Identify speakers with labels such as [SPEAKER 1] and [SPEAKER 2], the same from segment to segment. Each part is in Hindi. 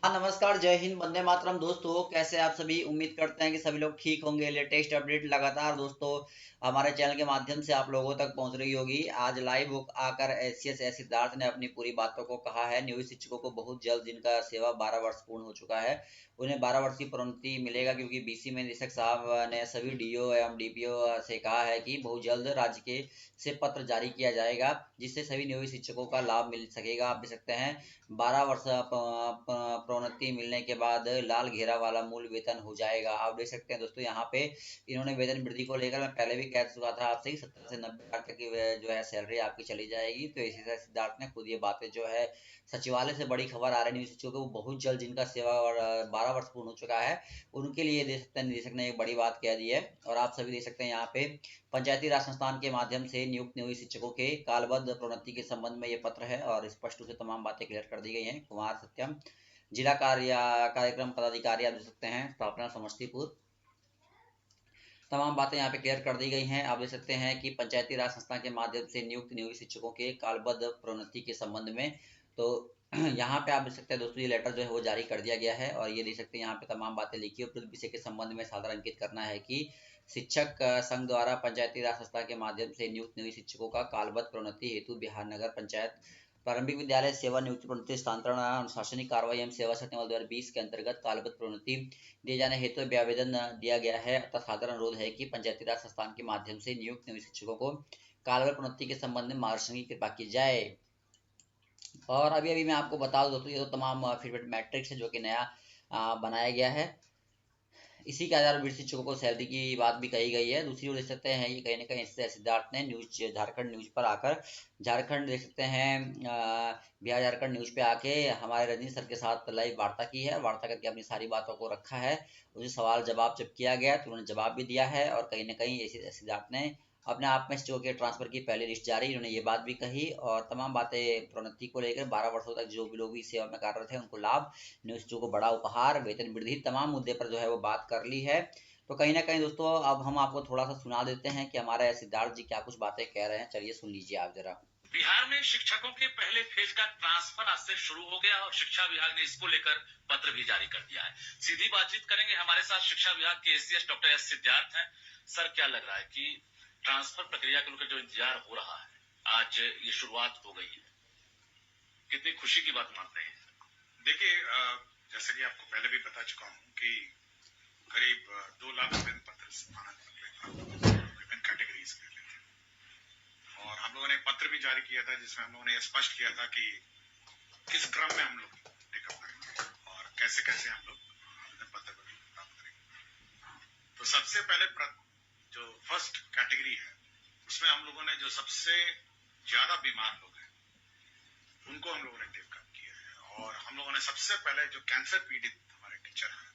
[SPEAKER 1] हाँ, नमस्कार, जय हिंद, वंदे मातरम। दोस्तों, कैसे आप सभी? उम्मीद करते हैं कि सभी लोग ठीक होंगे। लेटेस्ट अपडेट लगातार दोस्तों हमारे चैनल के माध्यम से आप लोगों तक पहुंच रही होगी। आज लाइव आकर एसीएस सिद्धार्थ ने अपनी पूरी बातों को कहा है। नियोजित शिक्षकों को बहुत जल्द, जिनका सेवा 12 वर्ष पूर्ण हो चुका है, उन्हें 12 वर्ष की प्रोन्नति मिलेगा, क्योंकि बीसी में निदेशक साहब ने सभी डीओ एवं डीपीओ से कहा है कि बहुत जल्द राज्य के से पत्र जारी किया जाएगा, जिससे सभी नियोजित शिक्षकों का लाभ मिल सकेगा। आप देख सकते हैं 12 वर्ष प्रोन्नति मिलने के बाद लाल घेरा वाला मूल वेतन हो जाएगा। आप देख सकते हैं दोस्तों, यहाँ पे इन्होंने वेतन वृद्धि को लेकर, मैं पहले भी कह चुका था आपसे कि 70 से 90 लाख तक की जो है सैलरी आपकी चली जाएगी। तो इसी तरह सिद्धार्थ ने खुद ये बातें जो है, सचिवालय से बड़ी खबर आ रही है शिक्षकों को बहुत जल्द, जिनका सेवा और 12 वर्ष पूर्ण हो चुका है, उनके लिए देख सकते हैं निदेशक ने एक बड़ी बात कह दी है। और आप सभी देख सकते हैं यहाँ पे पंचायती राज संस्थान के माध्यम से नियुक्त नियोजित शिक्षकों के कालबद्ध प्रोन्नति के संबंध में ये पत्र है, और स्पष्ट रूप से तमाम बातें क्लियर कर दी गई हैं। कुमार सत्यम, जिला कार्यक्रम पदाधिकारी, आप देख सकते हैं, स्थापना समस्तीपुर। तमाम बातें यहाँ पे क्लियर कर दी गई हैं। आप देख सकते हैं कि पंचायती राज संस्था के माध्यम से नियुक्त नियोजित शिक्षकों के कालबद्ध प्रोन्नति के संबंध में, तो यहाँ पे आप देख सकते हैं दोस्तों, ये लेटर जो है वो जारी कर दिया गया है, और ये देख सकते हैं यहाँ पे तमाम बातें लिखी है। उपयुक्त विषय के संबंध में सादर अंकित करना है कि शिक्षक संघ द्वारा पंचायती राज संस्था के माध्यम से नियुक्त नियोजित शिक्षकों का कालबद्ध प्रोन्नति हेतु बिहार नगर पंचायत प्रारंभिक विद्यालय सेवा नियुक्ति प्रोन्नति स्थानांतरण अनुशासनिक कार्रवाई एवं सेवा सत्र 2020 के अंतर्गत कालबद्ध प्रोन्नति दिए जाने हेतु आवेदन दिया गया है। अतः साधारण अनुरोध है कि पंचायती राज संस्थान के माध्यम से नियुक्त नियोजित शिक्षकों को कालबद्ध प्रोन्नति के संबंध में मार्गदर्शन की कृपा की जाए। और अभी अभी मैं आपको बता दूं दोस्तों, ये तो तमाम फिटमेट मैट्रिक्स है जो कि नया बनाया गया है। इसी के आधार पर शिक्षकों को सैलरी की बात भी कही गई है। दूसरी ओर देख सकते हैं, ये कहीं ना कहीं सिद्धार्थ ने न्यूज झारखंड न्यूज पर आकर, झारखंड देख सकते हैं बिहार झारखंड न्यूज पे आके हमारे रजनी सर के साथ लाइव वार्ता की है। वार्ता करके अपनी सारी बातों को रखा है। उसे सवाल जवाब जब किया गया तो उन्होंने जवाब भी दिया है, और कहीं ना कहीं सिद्धार्थ ने अपने आप में शिक्षकों के ट्रांसफर की पहली लिस्ट जारी, इन्होंने ये बात भी कही, और तमाम बातें प्रोन्नति को लेकर 12 वर्षों तक जो भी लोग इस सेवा में कार्यरत हैं उनको लाभ, नियोजितों को बड़ा उपहार, वेतन वृद्धि, तमाम मुद्दे पर जो है वो बात कर ली है। तो कहीं ना कहीं दोस्तों, अब हम आपको थोड़ा सा सुना देते हैं कि हमारे सिद्धार्थ जी क्या कुछ बातें कह रहे हैं। चलिए सुन लीजिए आप जरा।
[SPEAKER 2] बिहार में शिक्षकों के पहले फेज का ट्रांसफर आज से शुरू हो गया और शिक्षा विभाग ने इसको लेकर पत्र भी जारी कर दिया है। सीधी बातचीत करेंगे, हमारे साथ शिक्षा विभाग के एसीएस डॉक्टर एस सिद्धार्थ हैं। सर, क्या लग रहा है कि ट्रांसफर प्रक्रिया को लेकर जो इंतजार हो रहा है, आज ये शुरुआत हो गई है, कितनी खुशी की बात मानते हैं?
[SPEAKER 3] देखिए, जैसे कि आपको पहले भी बता चुका हूँ कि करीब 2 लाख आवेदन पत्र विभिन्न कैटेगरीज के लिए थे, और हम लोगों ने पत्र भी जारी किया था जिसमें हम लोगों ने स्पष्ट किया था कि किस क्रम में हम लोग टेकअप करेंगे और कैसे कैसे हम लोग आवेदन पत्र प्राप्त करेंगे। तो सबसे पहले जो फर्स्ट कैटेगरी है, उसमें हम लोगों ने जो सबसे ज्यादा बीमार लोग हैं उनको हम लोगों ने टेकअप किया है, और हम लोगों ने सबसे पहले जो कैंसर पीड़ित हमारे टीचर हैं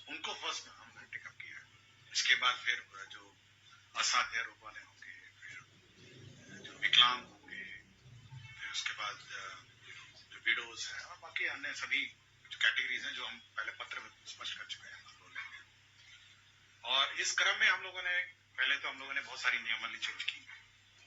[SPEAKER 3] उनको फर्स्ट हमने टेकअप किया है। इसके बाद फिर जो असाध्य रोग वाले होंगे, फिर जो विकलांग होंगे, फिर उसके बाद जो विडोज है, और बाकी अन्य सभी जो कैटेगरीज हैं जो हम पहले पत्र में स्पष्ट कर चुके हैं, हम लोग लेंगे। और इस क्रम में हम लोगों ने पहले तो हम लोगों ने बहुत सारी नियमावली चेंज की,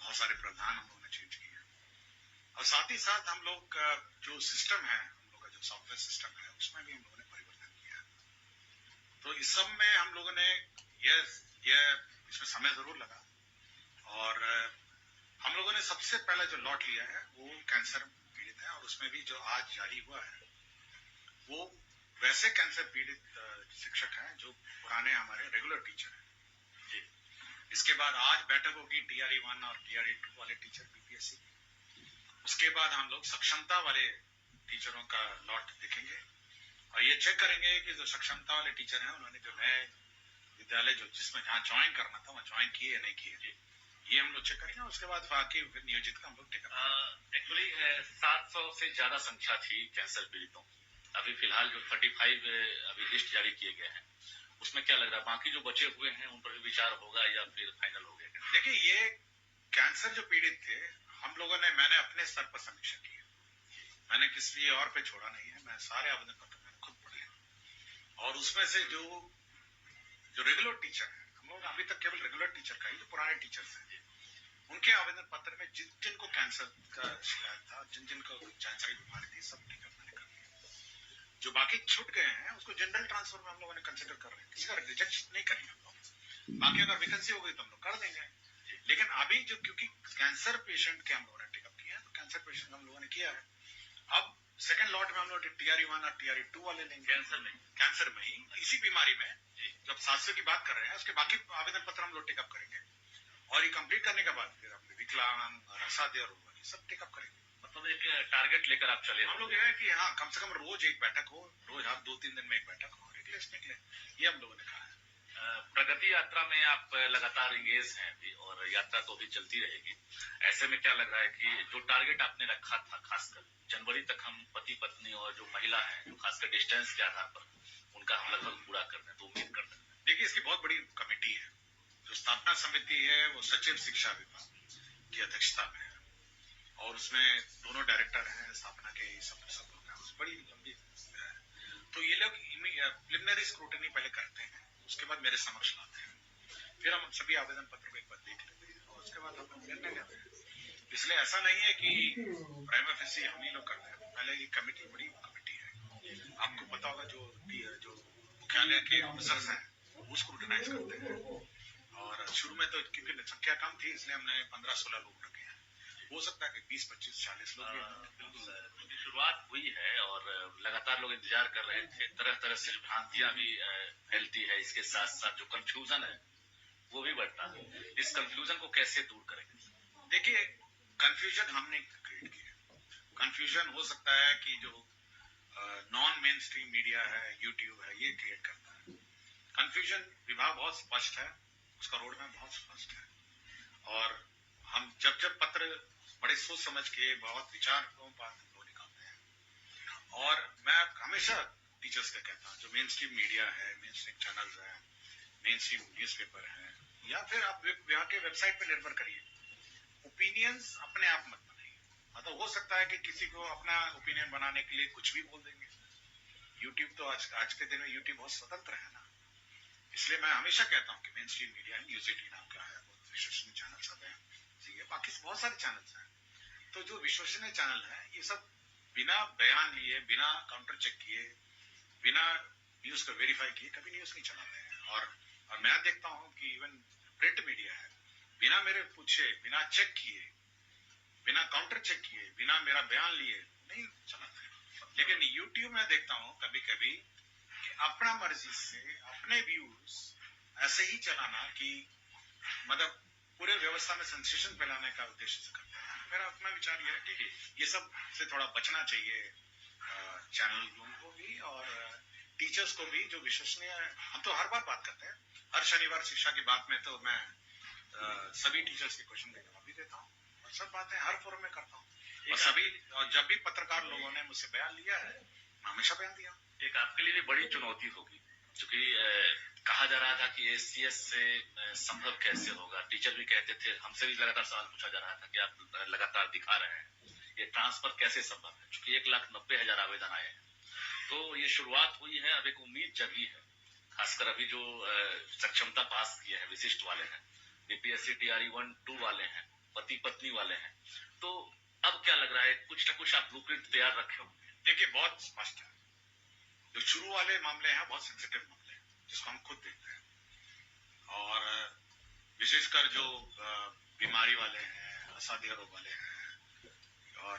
[SPEAKER 3] बहुत सारे प्रावधान हम लोगों ने चेंज किए, और साथ ही साथ हम लोग जो सिस्टम है, हम लोग का जो सॉफ्टवेयर सिस्टम है, उसमें भी हम लोगों ने परिवर्तन किया है। तो इस सब में हम लोगों ने इसमें समय जरूर लगा, और हम लोगों ने सबसे पहले जो लॉट लिया है वो कैंसर पीड़ित है, और उसमें भी जो आज जारी हुआ है वो वैसे कैंसर पीड़ित शिक्षक हैं जो पुराने हमारे रेगुलर टीचर हैं जी। इसके बाद आज बैठक होगी टीआरई 1 और टीआरई 2 वाले टीचर बीपीएससी। उसके बाद हम लोग सक्षमता वाले टीचरों का लॉट देखेंगे, और ये चेक करेंगे कि जो सक्षमता वाले टीचर हैं उन्होंने जो नए विद्यालय जो जिसमें जहाँ ज्वाइन करना था वहाँ ज्वाइन किए या नहीं किए, ये हम लोग चेक करेंगे। उसके बाद बाकी नियोजित का हम लोग टेकअप।
[SPEAKER 2] एक्चुअली 700 से ज्यादा संख्या थी कैंसर पीड़ितों की। अभी फिलहाल जो 35 अभी लिस्ट जारी किए गए हैं, उसमें क्या लग रहा है बाकी जो बचे हुए हैं उन पर भी विचार होगा या फिर फाइनल हो गया?
[SPEAKER 3] देखिए, ये कैंसर जो पीड़ित थे, हम लोगों ने, मैंने अपने स्तर पर समीक्षा की है, मैंने किसी और पे छोड़ा नहीं है, मैं सारे आवेदन पत्र मैंने खुद पढ़े, और उसमें से जो रेगुलर टीचर है, हम लोग अभी तक केवल रेगुलर टीचर का ही, जो पुराने टीचर्स हैं उनके आवेदन पत्र में जिनको कैंसर का शिकायत था, जिनको कैंसर की बीमारी थी, सब टीका मैंने कर दिया। जो बाकी छूट गए हैं उसको जनरल ट्रांसफर में हम लोगों ने कंसिडर कर रहे हैं, किसी का रिजेक्ट नहीं करेंगे हम लोग। बाकी अगर वैकेंसी हो गई तो हम लोग कर देंगे। लेकिन अभी जो क्योंकि कैंसर पेशेंट के हम लोगों ने टेकअप किया है, तो कैंसर पेशेंट हम लोगों ने किया है। अब सेकंड लॉट में हम लोग TRE-1 और TRE-2 वाले लेंगे कैंसर में ही इसी बीमारी में। जब 700 की बात कर रहे हैं उसके बाकी आवेदन पत्र हम लोग टेकअप करेंगे और ये कंप्लीट करने के बाद फिर हम विकलांग और असाध्य रोग सब टेकअप करेंगे।
[SPEAKER 2] मतलब एक टारगेट लेकर आप चले।
[SPEAKER 3] हम लोग ये है कि हाँ कम से कम रोज एक बैठक हो, रोज हर 2-3 दिन में एक बैठक हो, एक लिस्ट निकले, ये हम लोगों ने कहा है।
[SPEAKER 2] प्रगति यात्रा में आप लगातार इंगेज हैं अभी और यात्रा तो भी चलती रहेगी। ऐसे में क्या लग रहा है कि जो टारगेट आपने रखा था खासकर जनवरी तक हम पति पत्नी और जो महिला है जो खासकर डिस्टेंस के आधार पर उनका हम लगभग पूरा कर दें तो उम्मीद करते हैं।
[SPEAKER 3] देखिए इसकी बहुत बड़ी कमेटी है, जो स्थापना समिति है वो सचिव शिक्षा विभाग की अध्यक्षता में है और उसमें दोनों डायरेक्टर हैं स्थापना के, सब लोग हैं, बड़ी लंबी है। तो ये लोग प्रिलिमिनरी स्क्रूटनी पहले करते हैं, उसके बाद मेरे समक्ष लाते हैं, फिर हम सभी आवेदन पत्र को एक बार देख लेते हैं और उसके बाद हम निर्णय लेते हैं। इसलिए ऐसा नहीं है कि प्राइमा फेसी हम ही लोग करते हैं, पहले ये कमेटी बड़ी कमेटी है। आपको पता होगा जो मुख्यालय के ऑफिसर्स हैं वो स्क्रूटनाइज करते हैं और शुरू में तो क्योंकि संख्या कम थी इसलिए हमने 15-16 लोग रखे हैं, हो सकता है कि 20-25-40 लोग
[SPEAKER 2] क्योंकि शुरुआत हुई है और लगातार लोग इंतजार कर रहे थे। तरह तरह से भ्रांतियां भी फैलती है, इसके साथ साथ जो कंफ्यूजन है वो भी बढ़ता है। इस कंफ्यूजन को कैसे दूर करेंगे?
[SPEAKER 3] देखिए कंफ्यूजन हमने क्रिएट किया। कंफ्यूजन हो सकता है कि जो नॉन मेन स्ट्रीम मीडिया है, यूट्यूब है, ये क्रिएट करता है। कंफ्यूजन विभाग बहुत स्पष्ट है, उसका रोड मैप बहुत स्पष्ट है और हम जब पत्र बड़े सोच समझ के बहुत विचारों पर निकालते हैं और मैं हमेशा टीचर्स का कहता हूँ जो मेन स्ट्रीम मीडिया है, मेन स्ट्रीम चैनल है, मेन स्ट्रीम न्यूज़पेपर है या फिर आप यहाँ के वेबसाइट पे निर्भर करिए, ओपिनियंस अपने आप मत बनाइए। मतलब हो सकता है कि किसी को अपना ओपिनियन बनाने के लिए कुछ भी बोल देंगे। यूट्यूब तो आज के दिन में यूट्यूब बहुत स्वतंत्र है ना, इसलिए मैं हमेशा कहता हूँ कि मेन स्ट्रीम मीडिया है, न्यूज़ 18 नाम का है, बहुत विश्वसनीय चैनल सब है, बाकी बहुत सारे चैनल्स हैं। तो जो विश्वसनीय चैनल है ये सब बिना बयान लिए, बिना काउंटर चेक किए, बिना न्यूज को वेरीफाई किए कभी न्यूज नहीं चलाते हैं। और मैं देखता हूँ कि इवन प्रिंट मीडिया है, बिना मेरे पूछे, बिना चेक किए, बिना काउंटर चेक किए, बिना मेरा बयान लिए नहीं चलाते। लेकिन यूट्यूब में देखता हूँ कभी कभी कि अपना मर्जी से अपने व्यूज ऐसे ही चलाना कि मतलब पूरे व्यवस्था में सेंसेशन फैलाने का उद्देश्य से करते हैं। मेरा अपना विचार यह है कि ये सब से थोड़ा बचना चाहिए चैनलों को भी और टीचर्स को भी जो विश्वसनीय। हम तो हर बार बात करते हैं, हर शनिवार शिक्षा की बात में तो मैं सभी टीचर्स के क्वेश्चन का जवाब भी देता हूँ और सब बातें हर फोरम में करता हूँ और जब भी पत्रकार लोगों ने मुझसे बयान लिया है मैं हमेशा बयान दिया।
[SPEAKER 2] एक आपके लिए भी बड़ी चुनौती होगी क्योंकि कहा जा रहा था कि SCS से संभव कैसे होगा। टीचर भी कहते थे, हमसे भी लगातार सवाल पूछा जा रहा था कि आप लगातार दिखा रहे हैं, ये ट्रांसफर कैसे संभव है, क्योंकि 1,90,000 आवेदन आए हैं। तो ये शुरुआत हुई है, अब एक उम्मीद जगी है, खासकर अभी जो सक्षमता पास किए हैं विशिष्ट वाले हैं, BPSC TRE-1, 2 वाले हैं, पति पत्नी वाले हैं, तो अब क्या लग रहा है कुछ न कुछ आप ब्लूप्रिंट तैयार रखे होंगे?
[SPEAKER 3] देखिए बहुत स्पष्ट है, जो शुरू वाले मामले हैं बहुत सेंसिटिव मामले हैं जिसको हम खुद देखते हैं और विशेषकर जो बीमारी वाले हैं, असाध्य रोग वाले हैं और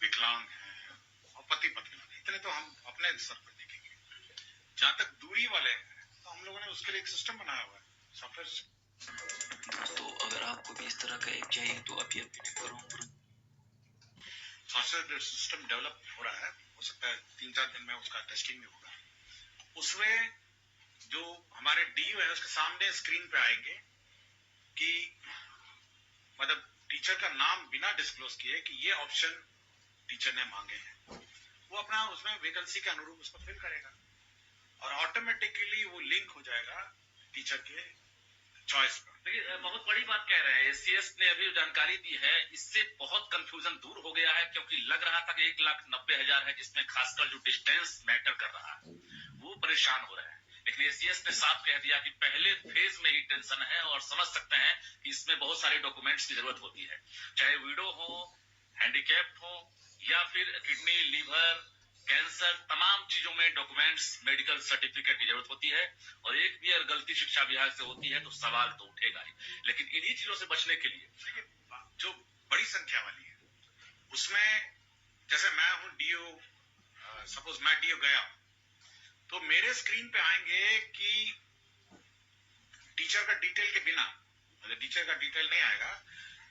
[SPEAKER 3] विकलांग हैं और पति पत्नी वाले, इतने तो हम अपने स्तर पर देखेंगे। जहां तक दूरी वाले हैं तो हम लोगों ने उसके लिए एक सिस्टम बनाया हुआ है सॉफ्टवेयर।
[SPEAKER 4] तो अगर आपको भी इस तरह का एक चाहिए तो अभी करूँ
[SPEAKER 3] सॉफ्टवेयर सिस्टम डेवलप हो रहा है, हो सकता है 3-4 दिन में उसका टेस्टिंग भी होगा। उसमें जो हमारे DU है उसके सामने स्क्रीन पे आएंगे कि मतलब टीचर का नाम बिना डिस्क्लोज किए कि ये ऑप्शन टीचर ने मांगे हैं, वो अपना उसमें वैकेंसी के अनुरूप उसको फिल करेगा और ऑटोमेटिकली वो लिंक हो जाएगा टीचर के चॉइस पर।
[SPEAKER 2] देखिए बहुत बड़ी बात कह रहे हैं, SCS ने अभी जो जानकारी दी है इससे बहुत कंफ्यूजन दूर हो गया है, क्योंकि लग रहा था कि 1,90,000 है जिसमें खासकर जो डिस्टेंस मैटर कर रहा है वो परेशान हो रहे हैं। लेकिन SCS ने साफ कह दिया कि पहले फेज में ही टेंशन है और समझ सकते हैं कि इसमें बहुत सारे डॉक्यूमेंट्स की जरूरत होती है, चाहे विडो हो, हैंडीकैप्ड हो या फिर किडनी, लीवर, कैंसर, तमाम चीजों में में डॉक्यूमेंट्स, मेडिकल सर्टिफिकेट की जरूरत होती है, और एक भी अगर गलती शिक्षा विभाग से होती है तो सवाल तो उठेगा ही। लेकिन इन्हीं चीजों से बचने के लिए
[SPEAKER 3] देखिए, जो बड़ी संख्या वाली है उसमें, जैसे मैं हूं डीओ, सपोज मैं डीओ गया, तो मेरे स्क्रीन पे आएंगे कि टीचर का डिटेल के बिना, मतलब टीचर का डिटेल नहीं आएगा,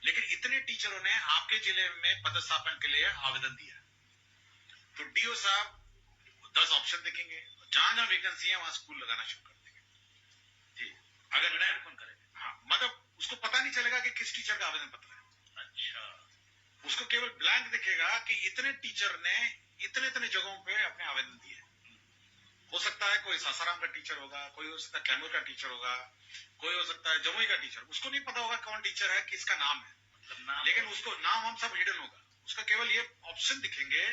[SPEAKER 3] लेकिन इतने टीचरों ने आपके जिले में पदस्थापन के लिए आवेदन दिया, तो डीओ साहब 10 ऑप्शन देखेंगे, जहां जहां वैकेंसी है वहां स्कूल लगाना शुरू कर देंगे। जी, अगर निर्णय कौन करेगा? हाँ, मतलब उसको पता नहीं चलेगा कि किस टीचर का आवेदन पत्र है।
[SPEAKER 2] अच्छा,
[SPEAKER 3] उसको केवल ब्लैंक दिखेगा कि इतने टीचर ने इतने इतने जगहों पे अपने आवेदन दिए। हो सकता है कोई सासाराम का टीचर होगा, कोई हो सकता है कैमूर का टीचर होगा, कोई हो सकता है जमुई का टीचर, उसको नहीं पता होगा कौन टीचर है, किसका नाम है,
[SPEAKER 2] मतलब नाम,
[SPEAKER 3] लेकिन उसको नाम हम सब हिडन होगा। उसका केवल ये ऑप्शन दिखेंगे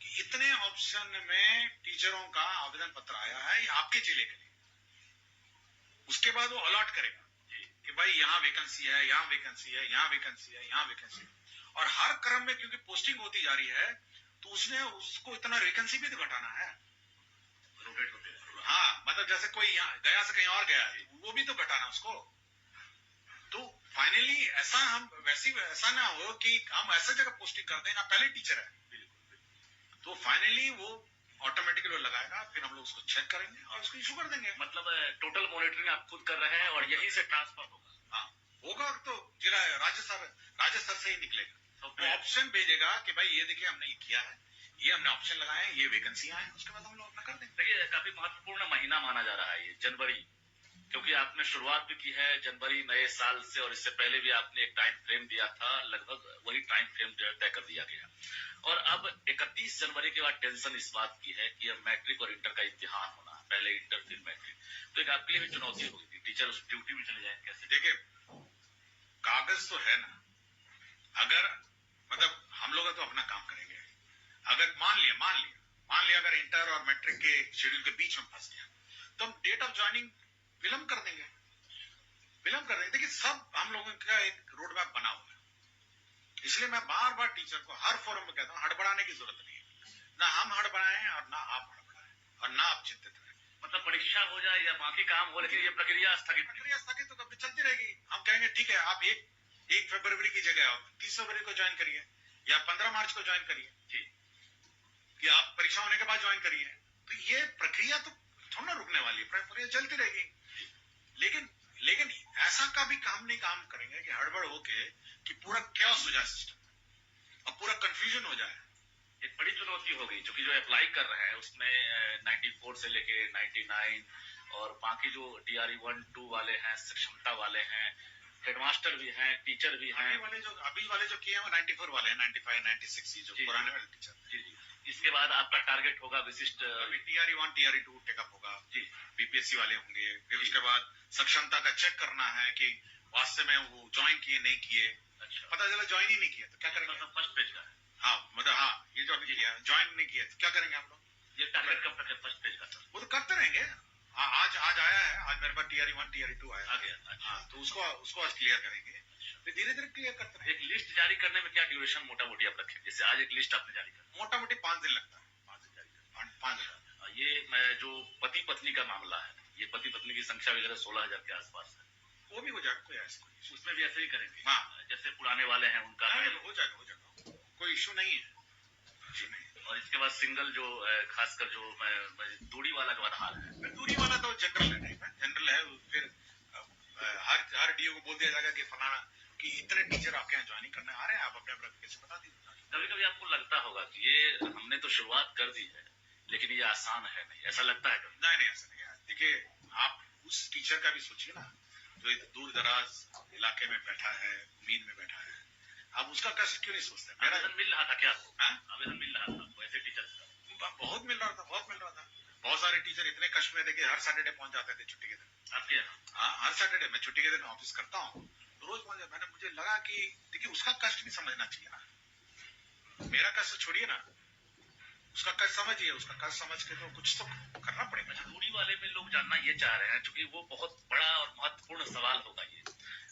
[SPEAKER 3] कि इतने ऑप्शन में टीचरों का आवेदन पत्र आया है, ये आपके जिले के लिए। उसके बाद वो अलॉट करेगा कि भाई यहाँ वैकेंसी है, यहाँ वैकेंसी है, यहाँ वैकेंसी है, यहाँ वैकेंसी है, और हर क्रम में क्योंकि पोस्टिंग होती जा रही है तो उसने उसको इतना वैकेंसी भी तो घटाना है,
[SPEAKER 2] रोटेट होते हैं।
[SPEAKER 3] हाँ, मतलब जैसे कोई यहाँ गया से कहीं और गया है, वो भी तो घटाना उसको। तो फाइनली ऐसा हम वैसी ऐसा ना हो कि हम ऐसा जगह पोस्टिंग कर दें ना पहले टीचर है, तो फाइनली वो ऑटोमेटिकली वो लगाएगा, फिर हम लोग उसको चेक करेंगे और उसको इशू कर देंगे।
[SPEAKER 2] मतलब टोटल मॉनिटरिंग आप खुद कर रहे हैं और यहीं से ट्रांसफर होगा।
[SPEAKER 3] हाँ, होगा तो जिला राज्य स्तर से ही निकलेगा, वो ऑप्शन भेजेगा कि भाई ये देखिए हमने ये किया है, ये हमने ऑप्शन लगाए हैं, ये वैकेंसियां हैं, उसके बाद हम लोग अपना कर देंगे।
[SPEAKER 2] देखिए, काफी महत्वपूर्ण महीना माना जा रहा है ये जनवरी, क्योंकि आपने शुरुआत भी की है जनवरी नए साल से, और इससे पहले भी आपने एक टाइम फ्रेम दिया था, लगभग वही टाइम फ्रेम तय कर दिया गया। और अब 31 जनवरी के बाद टेंशन इस बात की है कि अब मैट्रिक और इंटर का इम्तिहान होना है, पहले इंटर फिर मैट्रिक, तो एक आपके लिए भी चुनौती होगी थी, टीचर उस ड्यूटी में चले जाए कैसे?
[SPEAKER 3] देखिए, कागज तो है ना, अगर मतलब हम लोग तो अपना काम करेंगे, अगर मान लिया अगर इंटर और मैट्रिक के शेड्यूल के बीच में फंस गया तो हम डेट ऑफ ज्वाइनिंग विलंब कर देंगे। देखिए, सब हम लोगों का एक रोड मैप बना हुआ है, इसलिए मैं बार बार टीचर को हर फोरम में कहता हूँ, हड़बड़ाने की जरूरत नहीं है, ना हम हड़बड़ाएं और ना आप हड़बड़ाएं और ना आप चिंतित रहें।
[SPEAKER 2] मतलब परीक्षा हो जाए या बाकी काम हो, लेकिन ये प्रक्रिया स्थगित
[SPEAKER 3] तो कभी चलती रहेगी। हम कहेंगे ठीक है, आप एक फरवरी की जगह आप 30 फरवरी को ज्वाइन करिए या 15 मार्च को ज्वाइन करिए, कि आप परीक्षा होने के बाद ज्वाइन करिए, तो ये प्रक्रिया तो थोड़ा ना रुकने वाली है, प्रक्रिया चलती रहेगी। लेकिन ऐसा का भी काम नहीं काम करेंगे कि हड़बड़ होके कि पूरा कैओस हो जाए सिस्टम और पूरा कंफ्यूजन हो जाए।
[SPEAKER 2] एक बड़ी चुनौती होगी, क्योंकि जो अप्लाई कर रहे हैं उसमें 94 से लेके 99 और बाकी जो DRE 1, 2 वाले हैं, सक्षमता वाले हैं, हेडमास्टर भी हैं, टीचर भी हैं।
[SPEAKER 3] अभी वाले जो किए हैं वो 94 वाले हैं, 95, 96 जो पुराने वाले टीचर।
[SPEAKER 2] जी। इसके बाद आपका टारगेट होगा विशिष्ट
[SPEAKER 3] DRE 1, DRE 2 टेकअप होगा जी, BPSC वाले होंगे, फिर उसके बाद सक्षमता का चेक करना है कि वास्तव में वो ज्वाइन किए नहीं किए। अच्छा, पता चला ज्वाइन ही नहीं किया तो क्या करेंगे?
[SPEAKER 2] मतलब फर्स्ट पेज का है।
[SPEAKER 3] हाँ, मतलब हाँ, ये जो अभी किया ज्वाइन नहीं किया तो क्या करेंगे हम लोग?
[SPEAKER 2] ये टारगेट कब तक है फर्स्ट पेज का?
[SPEAKER 3] वो तो करते रहेंगे। आज आया है, आज मेरे पास DRE 1, DRE 2 आया
[SPEAKER 2] आ गया। हाँ,
[SPEAKER 3] तो उसको आज क्लियर करेंगे, फिर धीरे धीरे क्लियर करते रहेंगे।
[SPEAKER 2] एक लिस्ट जारी करने में क्या ड्यूरेशन मोटा मोटी आप रखें? जैसे आज एक लिस्ट आपने जारी कर,
[SPEAKER 3] मोटा मोटी 5 दिन लगता है, 5 दिन जारी करना, 5 दिन।
[SPEAKER 2] ये जो पति पत्नी का मामला है, ये पति पत्नी की संख्या वगैरह 16,000 के आसपास है,
[SPEAKER 3] वो भी हो जाएगा, कोई ऐसा
[SPEAKER 2] उसमें भी ऐसे ही करेंगे।
[SPEAKER 3] हाँ,
[SPEAKER 2] जैसे पुराने वाले हैं उनका
[SPEAKER 3] हो जाएगा, कोई इश्यू नहीं है।
[SPEAKER 2] और इसके बाद सिंगल जो खासकर जो दूरी वाला जो आधार है,
[SPEAKER 3] दूरी वाला तो जनरल है, फिर हर डीओ को बोल दिया जाएगा कि फलाना कि इतने टीचर आपके यहाँ ज्वाइनिंग करने आ रहे हैं, आप अपने कैसे बता दीजिए।
[SPEAKER 2] कभी कभी आपको लगता होगा कि ये हमने तो शुरुआत कर दी है लेकिन ये आसान है नहीं, ऐसा लगता है कभी?
[SPEAKER 3] नहीं, ऐसा नहीं है। देखिए, आप उस टीचर का भी सोचिए ना जो दूर दराज इलाके में बैठा है, उम्मीद में बैठा है, आप उसका कष्ट क्यों नहीं सोचते?
[SPEAKER 2] आवेदन मिल रहा था क्या आपको? आवेदन मिल रहा था ऐसे टीचर का?
[SPEAKER 3] बहुत मिल रहा था। बहुत सारे टीचर इतने कष्ट में, देखिए हर सैटरडे पहुंच जाते थे छुट्टी के दिन
[SPEAKER 2] आपके यहाँ?
[SPEAKER 3] हाँ, हर सैटरडे मैं छुट्टी के दिन ऑफिस करता हूँ तो रोज पहुंच जाता। मुझे लगा कि देखिए उसका कष्ट भी समझना चाहिए ना, मेरा कष्ट छोड़िए ना, उसका कष्ट समझिए, उसका कष्ट समझ के तो कुछ तो करना पड़ेगा।
[SPEAKER 2] दूरी वाले में लोग जानना ये चाह रहे हैं, क्योंकि वो बहुत बड़ा और महत्वपूर्ण सवाल होगा ये,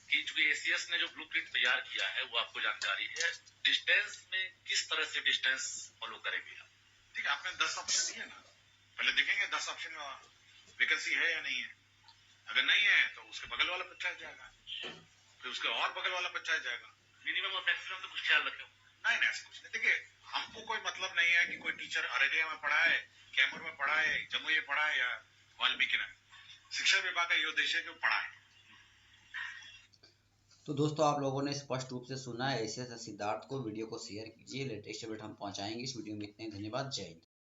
[SPEAKER 2] कि चूंकि ACS ने जो ब्लूप्रिंट तैयार किया है वो आपको जानकारी है, डिस्टेंस में किस तरह से डिस्टेंस फॉलो करेंगे आप?
[SPEAKER 3] ठीक है, आपने 10 ऑप्शन दिए ना, पहले वैकेंसी है या नहीं है। अगर नहीं है तो उसके बगल वाला पंचायत जाएगा, फिर उसके और बगल वाला पंचायत जाएगा। मिनिमम और मैक्सिमम तो कुछ ख्याल रखें। नहीं नहीं, ऐसा कुछ नहीं। देखिए, हमको कोई मतलब नहीं है कि कोई टीचर अररिया में पढ़ा है, कैमूर में पढ़ा है, जमुई में पढ़ा है या वाल्मीकि नगर। शिक्षा विभाग का ये उद्देश्य है कि वो पढ़ाए।
[SPEAKER 1] तो दोस्तों, आप लोगों ने स्पष्ट रूप से सुना है एसीएस सिद्धार्थ को। वीडियो को शेयर कीजिए, लेटेस्ट अपडेट हम पहुंचाएंगे। इस वीडियो में इतने, धन्यवाद, जय हिंद।